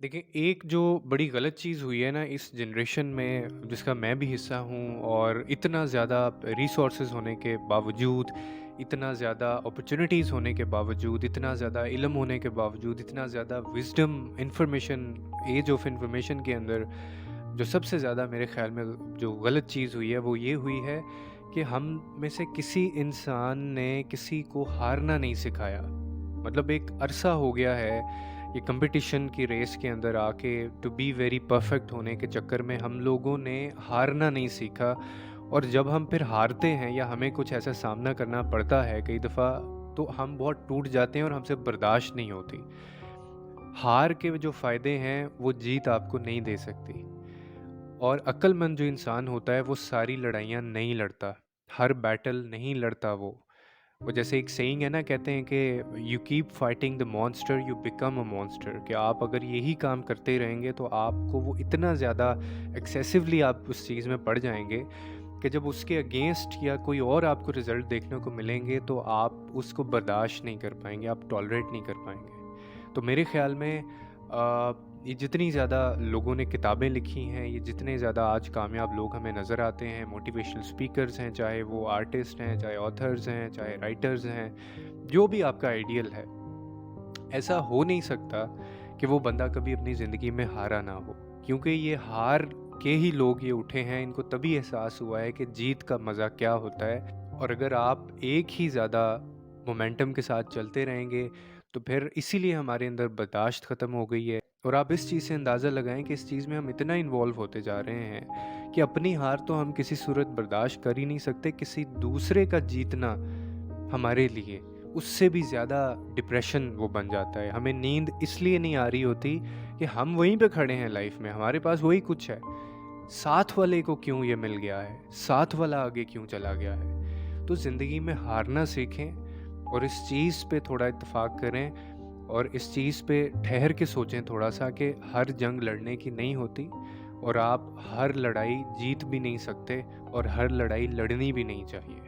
देखिए, एक जो बड़ी गलत चीज़ हुई है ना इस जनरेशन में, जिसका मैं भी हिस्सा हूँ, और इतना ज़्यादा रिसोर्सेज़ होने के बावजूद, इतना ज़्यादा अपॉर्च्युनिटीज़ होने के बावजूद, इतना ज़्यादा इल्म होने के बावजूद, इतना ज़्यादा wisdom, information, age of information के अंदर, जो सबसे ज़्यादा मेरे ख़्याल में जो गलत चीज़ हुई है, वो ये हुई है कि हम में से किसी इंसान ने किसी को हारना नहीं सिखाया। मतलब एक अरसा हो गया है ये कंपटीशन की रेस के अंदर आके टू बी वेरी परफेक्ट होने के चक्कर में हम लोगों ने हारना नहीं सीखा। और जब हम फिर हारते हैं या हमें कुछ ऐसा सामना करना पड़ता है कई दफ़ा, तो हम बहुत टूट जाते हैं और हमसे बर्दाश्त नहीं होती। हार के जो फ़ायदे हैं वो जीत आपको नहीं दे सकती। और अक्लमंद जो इंसान होता है वो सारी लड़ाइयाँ नहीं लड़ता, हर बैटल नहीं लड़ता वो जैसे एक सेइंग है ना, कहते हैं कि you keep fighting the monster you become a monster, कि आप अगर यही काम करते रहेंगे तो आपको वो इतना ज़्यादा एक्सेसिवली आप उस चीज़ में पड़ जाएंगे कि जब उसके अगेंस्ट या कोई और आपको रिज़ल्ट देखने को मिलेंगे तो आप उसको बर्दाश्त नहीं कर पाएंगे, आप टॉलरेट नहीं कर पाएंगे। तो मेरे ख़्याल में ये जितनी ज़्यादा लोगों ने किताबें लिखी हैं, ये जितने ज़्यादा आज कामयाब लोग हमें नज़र आते हैं, मोटिवेशनल स्पीकर्स हैं, चाहे वो आर्टिस्ट हैं, चाहे ऑथर्स हैं, चाहे राइटर्स हैं, जो भी आपका आइडियल है, ऐसा हो नहीं सकता कि वो बंदा कभी अपनी ज़िंदगी में हारा ना हो। क्योंकि ये हार के ही लोग ये उठे हैं, इनको तभी एहसास हुआ है कि जीत का मज़ा क्या होता है। और अगर आप एक ही ज़्यादा मोमेंटम के साथ चलते रहेंगे, तो फिर इसीलिए हमारे अंदर बर्दाश्त ख़त्म हो गई है। और आप इस चीज़ से अंदाज़ा लगाएँ कि इस चीज़ में हम इतना इन्वॉल्व होते जा रहे हैं कि अपनी हार तो हम किसी सूरत बर्दाश्त कर ही नहीं सकते, किसी दूसरे का जीतना हमारे लिए उससे भी ज़्यादा डिप्रेशन वो बन जाता है। हमें नींद इसलिए नहीं आ रही होती कि हम वहीं पे खड़े हैं लाइफ में, हमारे पास वही कुछ है। साथ वाले को क्यों ये मिल गया है? साथ वाला आगे क्यों चला गया है? तो ज़िंदगी में हारना सीखें और इस चीज़ पे थोड़ा इत्तेफ़ाक करें और इस चीज़ पे ठहर के सोचें थोड़ा-सा कि हर जंग लड़ने की नहीं होती और आप हर लड़ाई जीत भी नहीं सकते और हर लड़ाई लड़नी भी नहीं चाहिए।